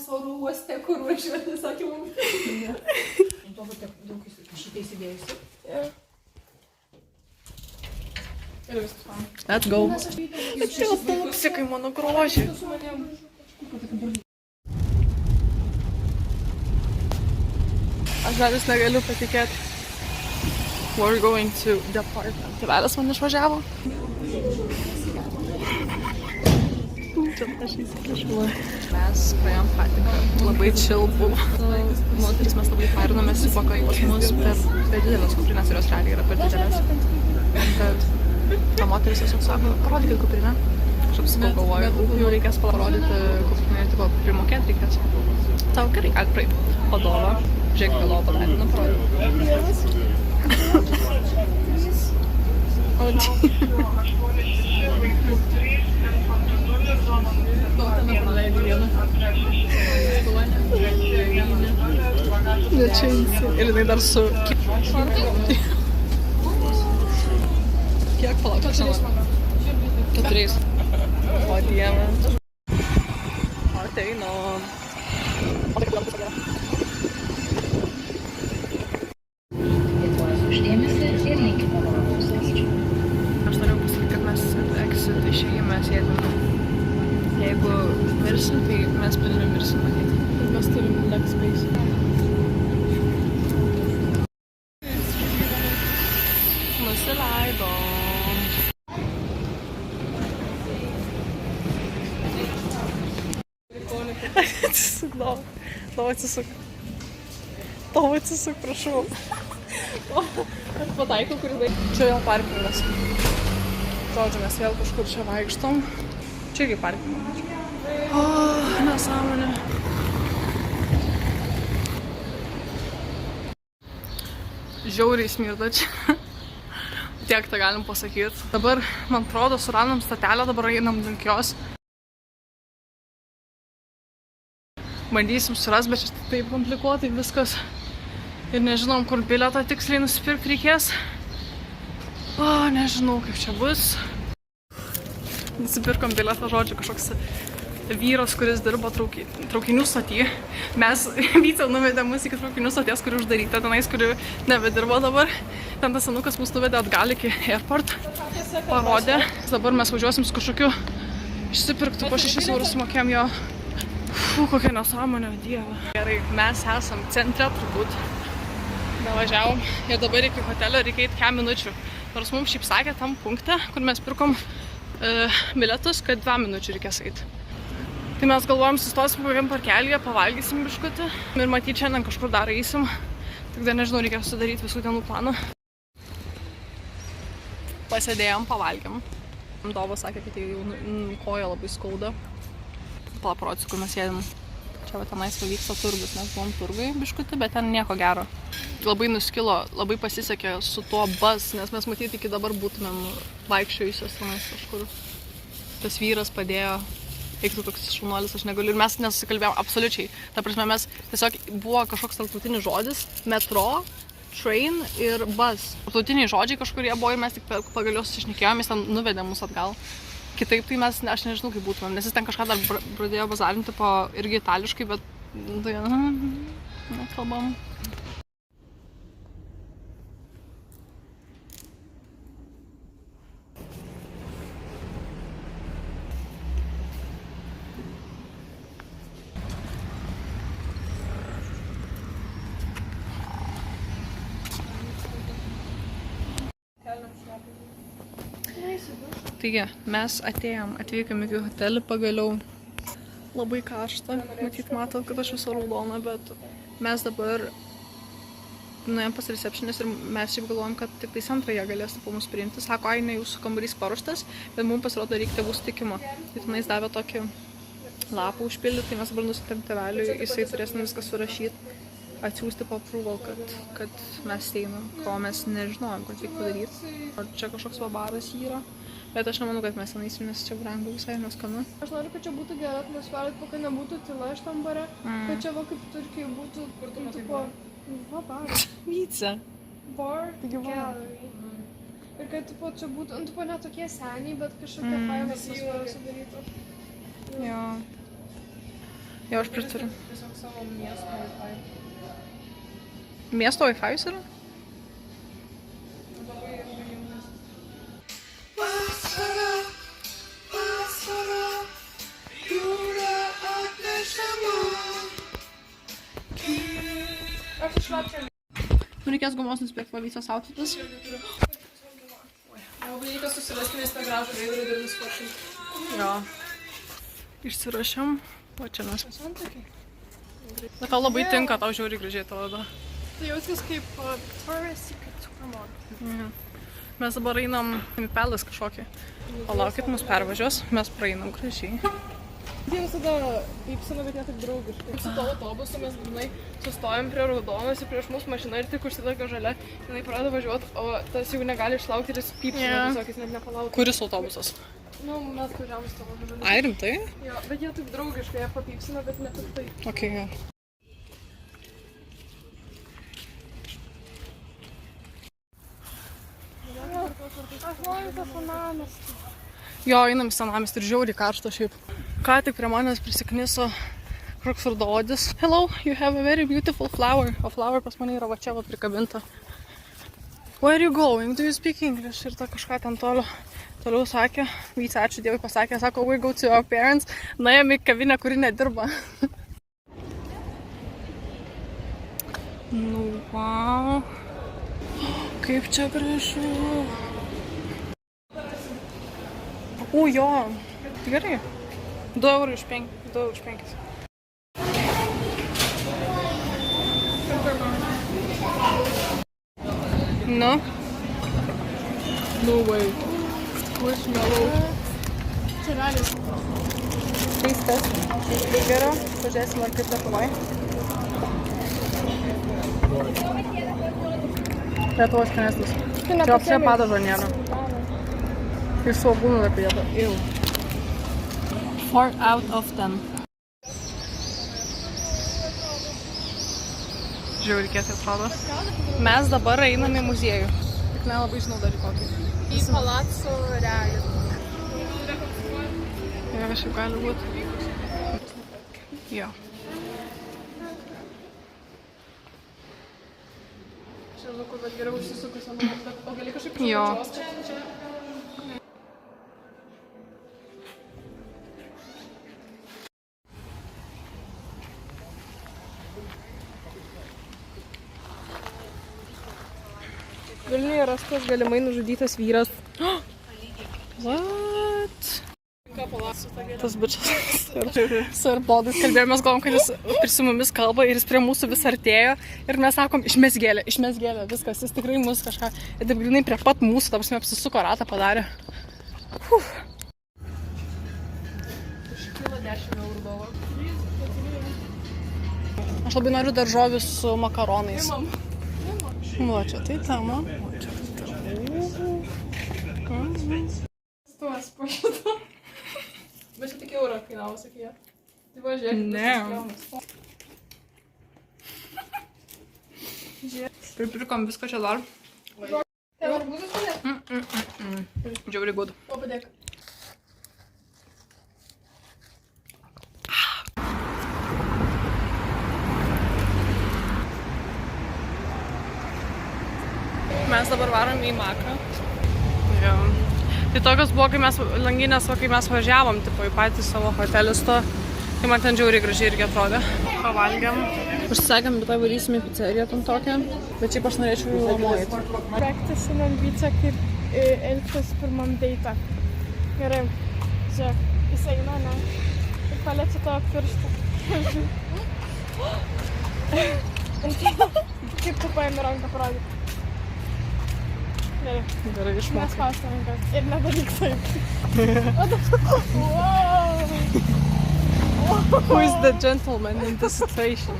patys oro uoste, kur važiuoti, sakė mums. To, kad daug šitą įsidėjusi. Ir viskas man. Let's go. Atėjo topsikai, mano grožiai. Aš dar vis negaliu patikėti. We're going to the apartment. Tėvelis man išvažiavo. Čia aš įsikišau. Mes praėjom patikrą. Labai chill buvo. Moteris mes labai fairinamės į paką pas mus per didelės kuprinės ir jos realiai yra per didelės. Bet ta moteris tiesiog sako, parodykit kuprinę. Aš apsikau galvoju, jau reikės parodyti kuprinę ir tipo primokėti reikės. Tau gerai, gali praeiti. Vadovą. Žiūrėk, galvo padaryti, nu parodyti. O, ne čia įsi. Ir jinai dar su... Kiek palauk? 4. O, Dieve. Ateinu. O, tai kaip pusę gera. Aš norėjau pasakyti, kad mes exit išėjime sėdime. Jeigu mirsim, tai mes pilni mirsim matyti. Bet mes turim leg space. Nusileidom. Atsisuk, tau atsisuk. Tau atsisuk, prašau. Aš pataikau, kuris daig. Čia vėl parkingas. Žodžiu, mes vėl kažkur čia vaikštom. Čia irgi parkingas. O, nesąmonė. Žiauriai smirda čia. Tiek tą galim pasakyti. Dabar, man atrodo, surandam statelę, dabar einam link jos. Bandysim suras, bet čia taip komplikuotai viskas. Ir nežinom, kur bilietą tiksliai nusipirkti reikės. O, nežinau, kaip čia bus. Nusipirkom bilietą, žodžiu, kažkoks vyras, kuris dirbo traukinių stoty. Mes Vycė nuvedė mus iki traukinių stoties, kuri uždaryta, tenais, kuri nebedirbo dabar. Ten tas senukas mus nuvedė atgal iki airport. Parodė. Dabar mes važiuosim su kažkokiu išsipirktų po 6 eurus sumokėjom jo. Kokia nesąmonė, Dieve. Gerai, mes esam centre turbūt. Važiavom ir dabar iki hotelio reikia eiti 5 minučių. Nors mums šiaip sakė tam punkte, kur mes pirkom bilietus, kad 2 minučių reikės eiti. Tai mes galvojom, sustosim kokiam parkelyje, pavalgysim biškutį. Ir matyt, šiandien kažkur dar eisim. Tik dar nežinau, reikės sudaryti visų dienų planą. Pasėdėjom, pavalgėm. Dova sakė, kad jau koja labai skauda. Parodysiu, kur mes sėdim. Čia va tenais vyksta turgus, mes buvom turgai biškutį, bet ten nieko gero. Labai nuskilo, labai pasisekė su tuo bus, nes mes matyti iki dabar būtumėm vaikščiojusios tenais kažkur. Tas vyras padėjo, eiktų toks šaunuolis, aš negaliu. Ir mes nesusikalbėjom absoliučiai. Ta prasme, mes tiesiog buvo kažkoks tarptautinis žodis, metro, train ir bus. Tarptautiniai žodžiai kažkurie buvo ir mes tik pagal juos susišnekėjom, jis ten nuvedė mus atgal. Kitaip tai mes, aš nežinau kaip būtumėm, nes jis ten kažką dar pradėjo bazarinti po irgi itališkai, bet tai nekalbam. Taigi, mes atvykom iki hotelį pagaliau. Labai karšta, matyt matot, kad aš visą raudona, bet mes dabar nuėjom pas receptionės ir mes šiaip galvojom, kad tik tai antrą jie galės po mus priimti. Sako, ai, ne, jūsų kambarys paruoštas, bet mums pasirodo reikia tėvų sutikimo. Tai tenais davė tokį lapą užpildyti, tai mes dabar nusitėm tėveliui, jisai turės viską surašyti, atsiųsti po approval, kad mes einam, ko mes nežinojom, kad reikia padaryti. O čia kažkoks baras yra. Bet aš nemanau, kad mes tenaisim, nes čia brangu visai neskanu. Aš noriu, kad čia būtų gera atmosfera, kad nebūtų tyla šitam bare, kad čia va kaip Turkijai būtų... Kur tu matai bar? Va, bar. Vycė. Bar gallery. Ir kad čia būtų, nu, ne tokie seniai, bet kažkokia faina atmosfera sudaryta. Jo. Jo, aš pritariu. Tiesiog savo miesto Wi-Fi. Miesto Wi-Fi yra? Labai jaunas. Aš išlapčiau. Reikės gumos nusipirkti Valycijos outfitus. Labai reikia susirasti mieste gražų veidrodį ir nuspėti. Jo. Išsirašėm. O čia mes. Santykiai. Bet tau labai tinka, tau žiauriai gražiai atrodo. Tai jautis kaip Victoria's Secret supermodel. Mhm. Mes dabar einam į Palace kažkokį. Palaukit, mus pervažiuos, mes praeinam gražiai. Jie visada įpsina, bet ne taip draugiškai. Su to autobusu mes grinai sustojom prie raudonos ir prieš mus mašina ir tik užsidega žalia. Jinai pradeda važiuoti, o tas jau negali išlaukti ir jis pypsina, tiesiog jis net nepalaukia. Kuris autobusas? Nu, mes važiavom su tavo žaliu. Ai, rimtai? Jo, bet jie taip draugiškai, jie papypsina, bet ne taip taip. Okay, jo. Aš noriu tą senamiestį. Jo, einam į senamiestį ir žiauriai karšta šiaip. Ką tik prie manęs prisikniso Kroksfordo odis. Hello, you have a very beautiful flower. O flower pas mane yra va čia va prikabinta. Where are you going? Do you speak English? Ir ta kažką ten toliau sakė. Vyce, ačiū Dievui pasakė. Sako, we go to our parents. Nuėjom į kavinę, kuri nedirba. Nu, wow. Kaip čia gražu. O, jo. Gerai. 2 eurų už 5. 2 eurų už 5. Nu? No way. Marshmallow. Čia realiai. Keistas. Gero. Pažiūrėsim, ar kaip Lietuvoj. Lietuvos skanesnis. Čia apsia padažo nėra. Ir svogūnų dar pridėta. 4 out of 10. Žiauriai kietai atrodo. Mes dabar einam į muziejų. Tik nelabai žinau dar į kokį. Į Palazzo Reali. Jo, kažkaip gali būti. Jo. Čia žinau, bet geriau užsisukus ant mūsų. O gali kažkaip Jo. čia. Vilniuje rastas galimai nužudytas vyras. What? Tas bičas su AirPodais kalbėjomės, galvom, kad jis su mumis kalba ir jis prie mūsų vis artėjo ir mes sakom, išmes gėlę, viskas, jis tikrai mus kažką, ir taip grinai prie pat mūsų, ta prasme, apsisuko ratą padarė. Iškilo 10 eurų dovą. Aš labai noriu daržovių su makaronais. Va, čia tai tema. Stuos po šito. Bet čia tik eurą kainavo, sakė. Tai va, žiūrėk. Ne. Pripirkom viską čia dar. Tai ar būtų padėk? Žiauriai good. O padėk. Mes dabar varom į Maką. Jo. Tai tokios buvo, kai mes langinės, kai mes važiavom, tipo, į patį savo hotelistą. Tai man ten žiauriai gražiai irgi atrodė. Pavalgėm. Užsisakėm, bet tai varysim į pizzeriją tam tokią. Bet šiaip aš norėčiau jų lamuoti. Praktisinam Vyce, kaip elgtis pirmam deitą. Gerai. Žiūrėk, jis eina, ne? Ir paliečia tavo pirštą. Kaip tu paėmė ranką parodyti? Gerai. Gerai, išmokai. Nespausti rankas. Ir nedaryk taip. Wow! Who is the gentleman in this situation?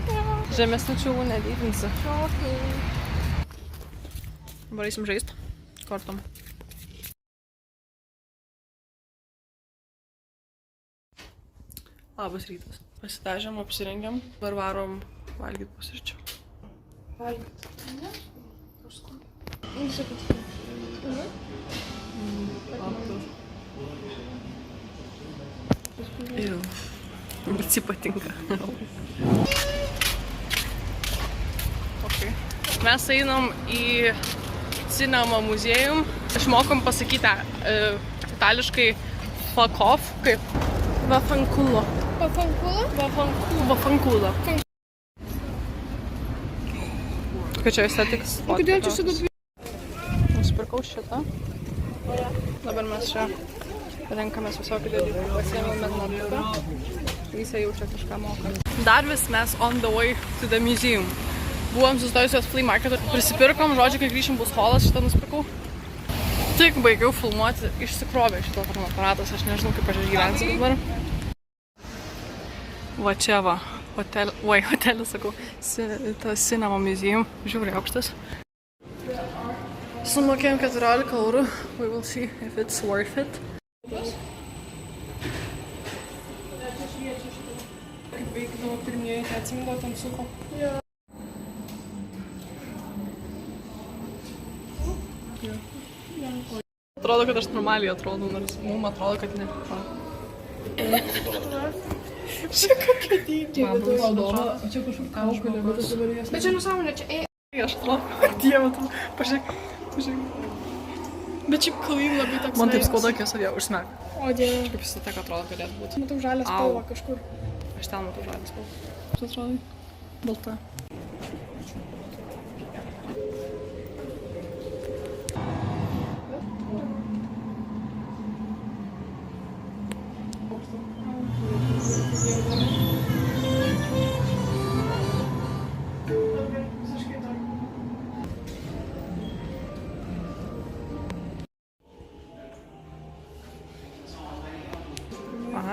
Žemesnių čiūvų nedydinsi. Okay. Dabar eisim žaist. Kortom. Labas rytas. Pasidažėm, apsirengėm. Dabar varom valgyt pusryčių. Valgyt. Jau. Bet jį patinka. Okay. Mes einam į Cinema muziejum. Išmokom pasakyti itališkai fuck off, kaip vafankulo. Pafankulo? Vafankulo. Kokia čia estetiks? O kodėl čia su daug... Nusipirkau šitą. Dabar mes čia renkamės visokį dalykų. Pasiėmėm mednatuką. Visi jau čia kažką moka. Dar vis mes on the way to the museum. Buvom sustojusios flea marketo. Prisipirkom, žodžiu, kai grįšim bus holas, šitą nusipirkau. Tik baigiau filmuoti, išsikrovė šito aparatas, aš nežinau, kaip aš išgyvensiu dabar. Va čia va, hotelis, sakau, tas Cinema museum, žiūri aukštas. Sumokėjom 14 eurų, we will see if it's worth it. Kaip veikdavo pirmieji, tai atsimindavo tam suko. Atrodo, kad aš normaliai atrodau, nors mums atrodo, kad ne. Čia kokia dydžia. Man buvo įdomu, o čia kažkur kaukolė, bet aš dabar jas... Bet čia nesąmonė, čia Aš atrodo, dievą, pažiūrėk. Bet šiaip klaim labai toks... Man taip skauda, kai savie užsmek. O dieve. Kaip jis tiek atrodo galėtų būti. Matau žalę spalvą kažkur. Aš ten matau žalę spalvą. Aš atrodai? Balta.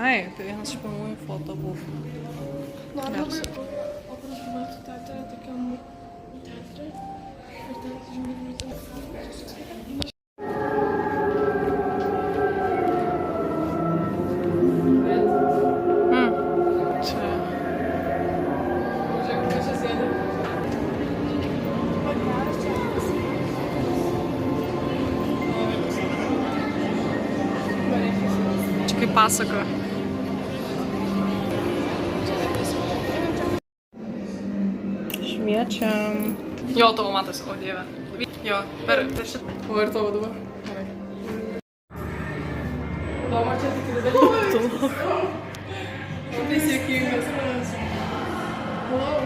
Ai, tai vienas iš pirmųjų fotobūfų. Operos baleto teatre, tokiam teatre. Ir ten žiūrėjau. Čia. Žiūrėk, kas čia sėdi. Čia kaip pasaka. Šviečiam. Jo, tavo matosi, o dieve. Jo, per šitą. O ir tavo dabar? Tavo čia tik dalykai. Tai sėkingas. Wow.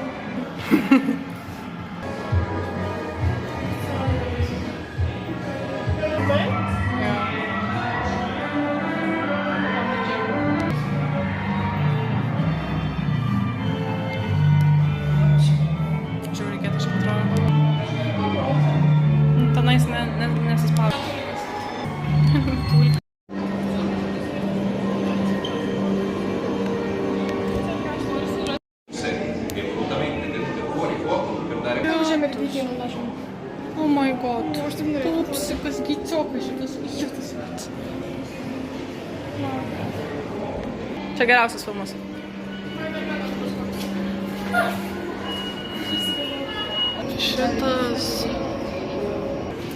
Oh my god. Tupsikas, gyciokas šitas vietas. Čia geriausias filmas. Šitas...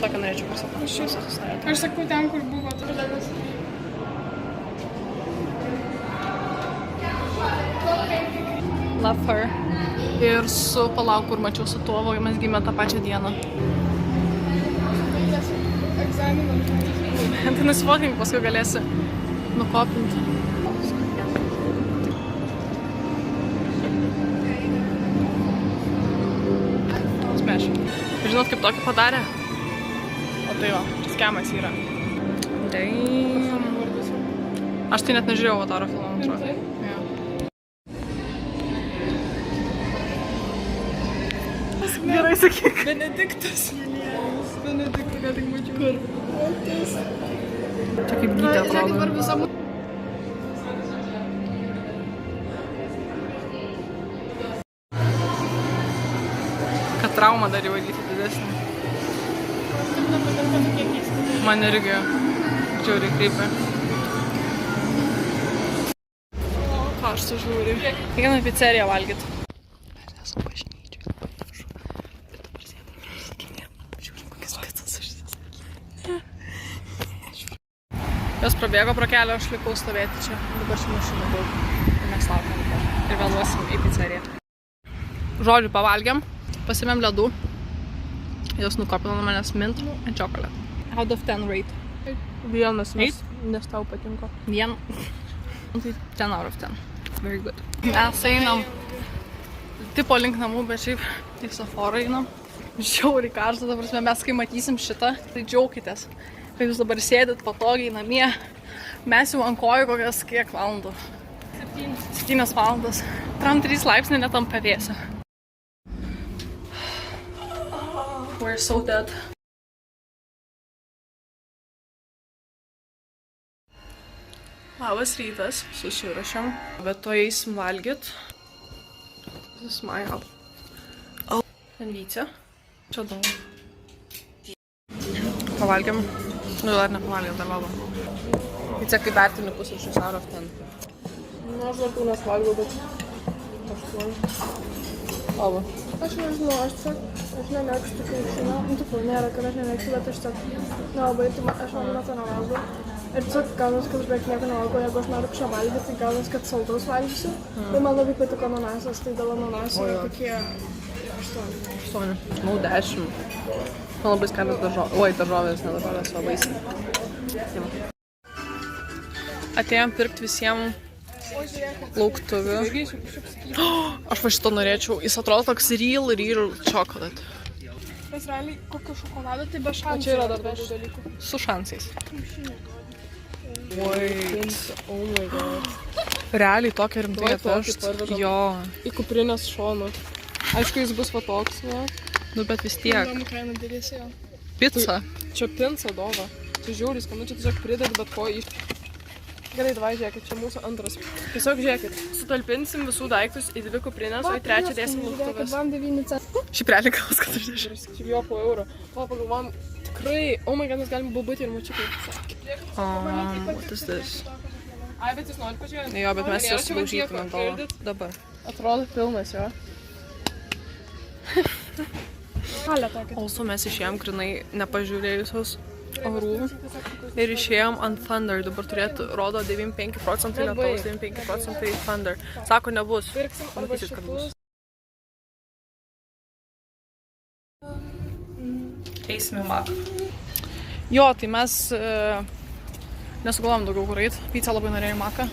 Tokį norėčiau pasakyti. Aš sakau ten, kur buvo atrodas. Love her. Ir su palauk, kur mačiau su tuo, mes gimė tą pačią dieną. Egzaminą. Tai nusifotink, paskui galėsi nukopinti. Smash. Žinot, kaip tokį padarė? O tai va, čia skemas yra. Damn. Aš tai net nežiūrėjau Avataro filmą, man atrodo. Gerai sakyk. Benediktas. Benediktą, ką tik mačiau. Kur? Čia kaip gytė atrodo. Žiūrėkit, var visam... Kad traumą dar įvaldyti didesnį. Man irgi žiūri kreipia. Ką aš tu žiūri? Kiekvieną pizzeriją valgyt. Mes esam bažnyčiai. Jos prabėgo pro kelią, aš likau stovėti čia. Dabar čia mašina daug. mes laukiam ir vėluosim į pizzeriją. Žodžiu, pavalgiam, pasimėm ledų. Jos nukopino nuo manęs mint and chocolate. Out of 10 rate. 1, nes tau patinka. 1. Tai 10 out of 10. Very good. Mes einam tipo link namų, bet šiaip į Sephorą einam. Žiauriai karšta, ta prasme, mes kai matysim šitą, tai džiaukitės. Kai jūs dabar sėdit patogiai namie, mes jau ant kojų kokias kiek valandų? 7 valandas. Tam 3 laipsniai netam pavėsi. We're so dead. Labas rytas, susiruošiam, bet to eisim valgyt. This is my house. Oh. Ten Vycė. Čia daug. Pavalgiam. Nu, dar nepavalgiam, dar valgom. Vycė, kaip vertini pusryčius out of 10? Nu, aš dar kūnas valgiau, bet 8. Lava. Aš nežinau, aš nemėgstu kiaušinio. Nu, tikrai nėra, kad aš nemėgstu, bet aš tiesiog nelabai, tai aš man to nevalgau. Ir tiesiog gaunas, kad aš beveik nieko nevalgau, jeigu aš noriu kažką valgyti, tai gaunas, kad saldaus valgysiu. Tai man labai patiko ananasas, tai dėl ananasų yra kokie 8. Nu, 10. Man labai skanios daržovės. Oi, daržovės, ne daržovės, o vaisiai. Atėjom pirkti visiems lauktuvių. Aš va šito norėčiau. Jis atrodo toks real chocolate. Nes realiai kokio šokolado, tai be šansų. O čia yra dar daug dalykų. Su šansais. Wait. Oh my god. Realiai tokia rimtai atvežt. Jo. Į kuprinės šoną. Aišku, jis bus va toks, ne? Nu, bet vis tiek. Įdomu, kaina didelės jo. Pizza. Čia pinca dova. Čia žiauriai skanu, čia tiesiog pridedi bet ko iš. Gerai, davai, žiūrėkit, čia mūsų antras. Tiesiog žiūrėkit, sutalpinsim visų daiktus į 2 kuprinės, o į 3 dėsim lauktuvės. Šiaip realiai gaus 40. Šiaip jo po eurą. O, pagalvom, tikrai, oh my god, mes galim bubutį ir močiukai. What is this? Ai, bet jūs norit pažiūrėti? Jo, bet mes jas sudaužytumėm tavo. Dabar. Atrodo pilnas, jo. Halė tokia. Also mes išėjom grinai nepažiūrėjusios orų ir išėjom ant Thunder. Dabar turėtų, rodo 95% lietaus, 95% Thunder. Sako, nebus. Pirksim arba Matysit, kad bus. Eisim į Maką. Jo, tai mes nesugalvom daugiau kur eit. Vycė labai norėjo į Maką.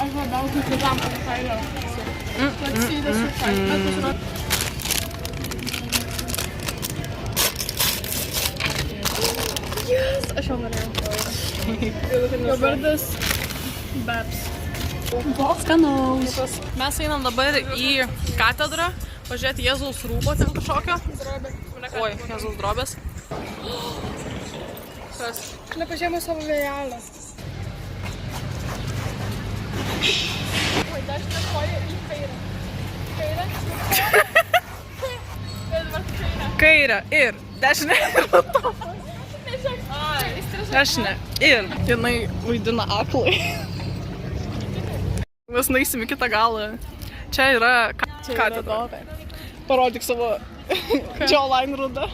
Aš labiausiai kitam pasailio. Laksydės ir pasailio. Yes! Aš jau norėjau. Jo vardas Babs. Skanaus. Mes einam dabar į katedrą, pažiūrėti Jėzaus rūbo ten kažkokio. Oi, Jėzaus drobės. Kas? Aš nepažiūrėjau savo vėjelę. Oi, dažnai koja į kairę. Kairę? Kairę ir dešinę. Dešinę ir jinai vaidina aklai. Mes nueisim į kitą galą. Čia yra katedra. Parodyk savo jawline rudą.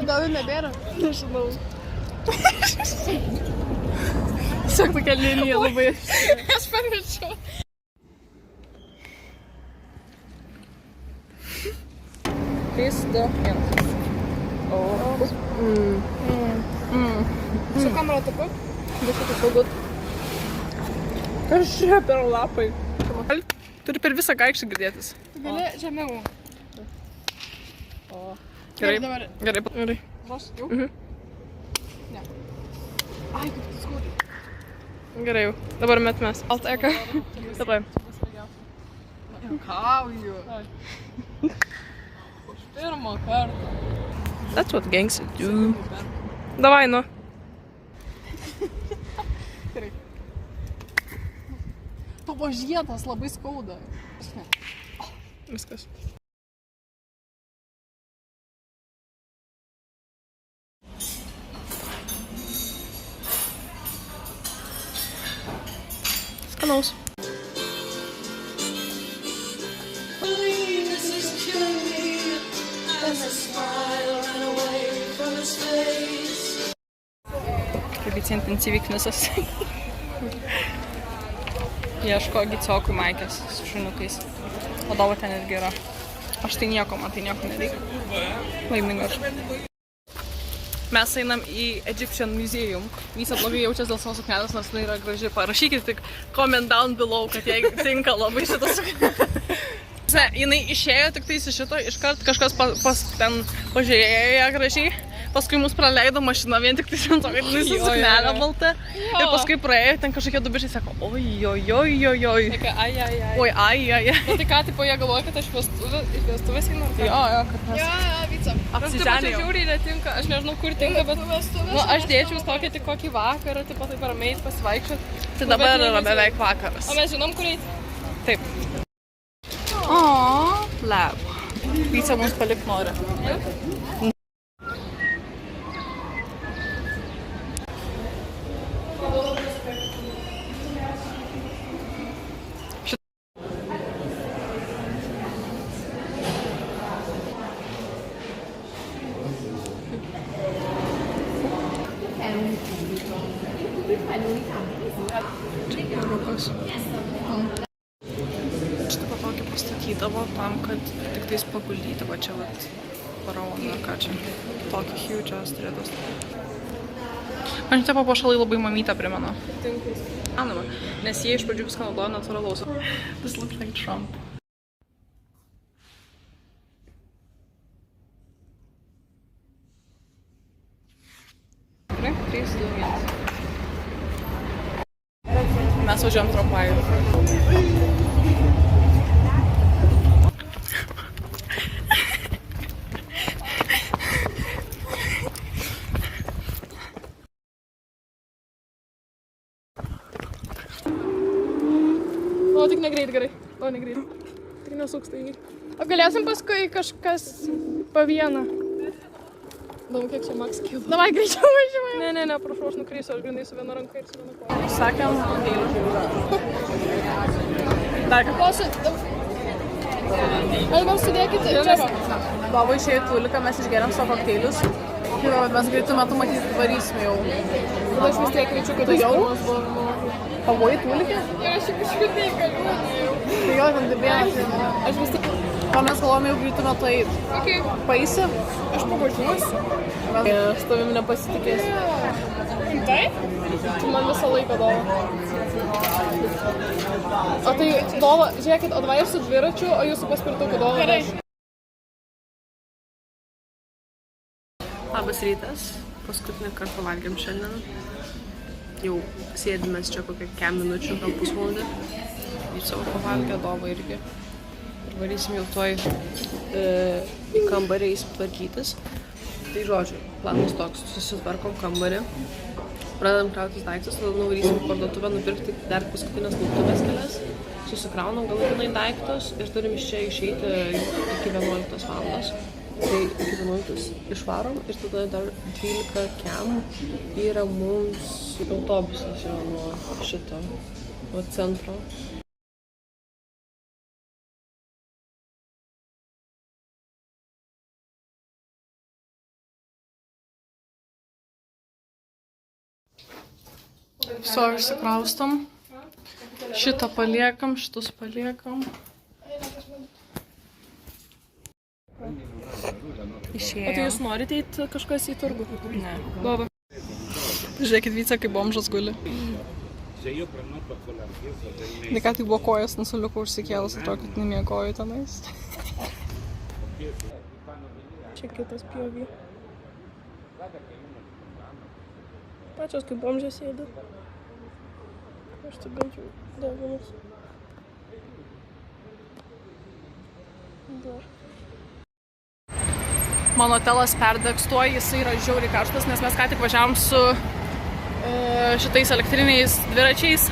Gal jau nebėra? Nežinau. Tiesiog tokia linija labai. Aš pamiršau. 3, 2, 1. Su kamera tapu? Viskas saugut. Kas čia per lapai? Turi per visą gaikštį girdėtis. Gali žemiau. Gerai. Gerai. Vos jau? Ne. Ai, kaip tu skaudai. Gerai jau. Dabar metmes. Alteka. Dabar. Kauju. Pirmą kartą. That's what gangs do. Davai, nu. Gerai. Tavo žiedas labai skauda. Viskas. Skanaus. Vyca intensyviai knisas. Ieško giciokui maikės su šuniukais. Vadovų ten irgi yra. Aš tai nieko, man tai nieko nereikia. Laiminga aš. Mes einam į Egyptian Museum. Vysa blogai jaučiasi dėl savo suknelės, nors jinai yra graži. Parašykit tik comment down below, kad jai tinka labai šitas suknelės. Jinai išėjo tik tai iš šito, iškart kažkas ten pažiūrėjo ją gražiai. Paskui mus praleido mašina vien tik tai žinto, kad jinai su suknelė balta. Ir paskui praėjo, ten kažkokie du bičiai sako, oi. Sakė, ai. Oi, ai. Tai ką, tipo, jie galvoja, kad aš vestuvės einu? Jo, kad mes Vyca. apsiženėjom. Žiūriai netinka, aš nežinau, kur tinka, bet aš dėčiau tokį tik kokį vakarą, tipo, taip ramiai pasivaikščiot. Tai dabar yra beveik vakaras. O mes žinom, kur eiti? Taip. O, lab. Vyca mums palik nori. Šitą patokį pastatydavo tam, kad tik tais paguldyti, va čia vat faraoną, ką čia. Tokį huge ass turėtos. Man šitie papuošalai labai mamytę primena. Tinkus. Anama, nes jie iš pradžių viską naudoja natūralaus. This looks like Trump. Gerai, 3, 2, 1. Mes važiuojam Tropajų. O, tik negreit, gerai. O, negreit. Tik nesuks taigi. O galėsim paskui kažkas po vieną. Daug kiek čia Max kilo. Davai, greičiau važiuojam. Ne, prašau, aš nukrysiu, aš grindai su viena ranka ir su viena koja. Sakėm, dar ką? Ar gal sudėkite čia va? Baba išėjo į Tuliką, mes išgeriam savo kokteilius. Ir mes greitų metų matyti varysime jau. Tada aš vis tiek kviečiu, kad jau? Pavojai Tulikė? Ir aš jau kažkaip negaliu. Tai jo, ten dibėnas. Aš vis tiek... O mes galvojame jau greitų metų eiti. Okay. Paisi? Aš pavažiuosiu. Aš tavim nepasitikėsiu. Taip? Tu man visą laiką dova. O tai dova, žiūrėkit, o davai ir su dviračiu, o jūs su paspirtuku dova. Gerai. Labas rytas. Paskutinį kartą valgėm šiandien. Jau sėdimės čia kokią 5 minučių, gal pusvalandį. Į savo pavalgę, dova irgi. Ir varysim jau toj į kambarį įsitvarkytis. Tai žodžiu, planas toks, susitvarkom kambarį, pradedam krautis daiktus, tada nuvarysim į parduotuvę nupirkti dar paskutinės lauktuves kelias, susikraunam galutinai daiktus ir turim iš čia išeiti iki 11 valandos. Tai iki 11 išvarom ir tada dar 12 kem yra mums autobusas jau nuo šito, nuo centro. So, išsikraustam. Šitą paliekam, šitus paliekam. Išėjom. O tai jūs norite eiti kažkas į turgų? Ne. Dova. Žiūrėkit, Vyca, kaip bomžas guli. Tai ką tai buvo kojas nusuliuko užsikėlus, atrodo, kad nemiegoju tenais. Čia kitas POV. Pačios kaip bomžės sėdi. Aš tik bandžiau deginus. Mano telas perdegs tuo, jisai yra žiauriai karštas, nes mes ką tik važiavom su šitais elektriniais dviračiais.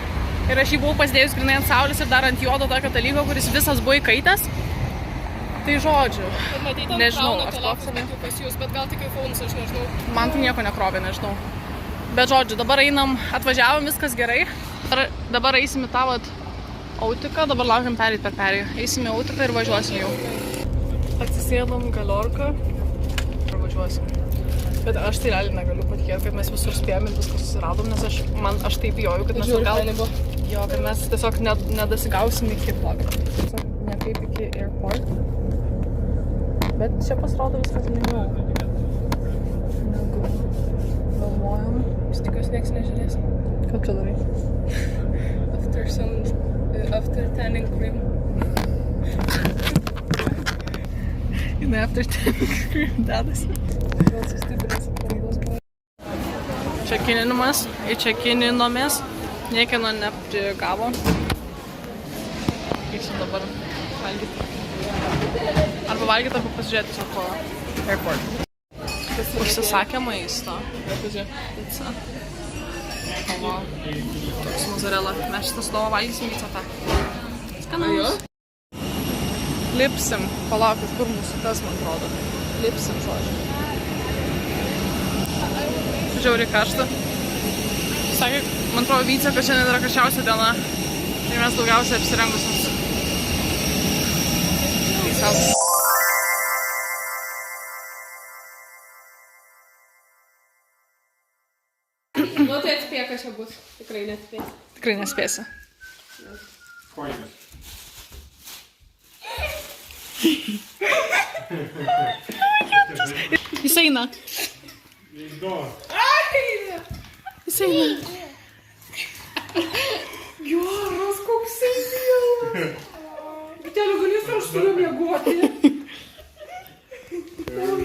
Ir aš jį buvau pasidėjus grinai ant saulės ir dar ant juodo tokio dalyko, kuris visas buvo įkaitęs. Tai žodžiu, nežinau, aš toks pas jūs, bet gal tik iPhone'us, aš nežinau. Man tai nieko nekrovė, nežinau. Bet žodžiu, dabar einam, atvažiavom, viskas gerai. Dabar eisim į tą autiką, dabar laukiam pereit per perėją. Eisim į autiką ir važiuosim jau. Atsisėdam galiorką ir važiuosim. Bet aš tai realiai negaliu patikėti, kad mes visur spėjom ir viską susiradom, nes aš taip bijojau, kad mes jo, kad mes tiesiog nedasigausim iki plakro. Tiesiog ne kaip iki airport. Bet čia pasirodo viskas lengviau. Negu galvojom. Vis tikiuosi nieks nežiūrės. Ką čia darai? After tanning cream. Jinai after tanning cream dedasi. Gal sustiprinsi klaidos. Čekinimas, įčekininomės, niekieno neprigavo. Eisiu dabar valgyti. Arba valgyti, arba pasižiūrėti tiesiog po airport. Užsisakė maisto. Pica. Kava. Toks mozzarella. Mes šitą sudovą valgysim pizza tą. Skanaus. Lipsim. Palaukit, kur mūsų tas, man atrodo. Lipsim, žodžiu. Žiauriai karšta. Sakė, man atrodo, Vyce, kad šiandien yra karščiausia diena. Tai mes daugiausiai apsirengusiams. Peace out. Nu tai atspėk, kas čia bus. Tikrai nespėsi. Tikrai nespėsi. Kojines. Jis eina. Jis eina. Geras, koks mielas. Gitelio, galėsiu aš su juo miegoti. Kur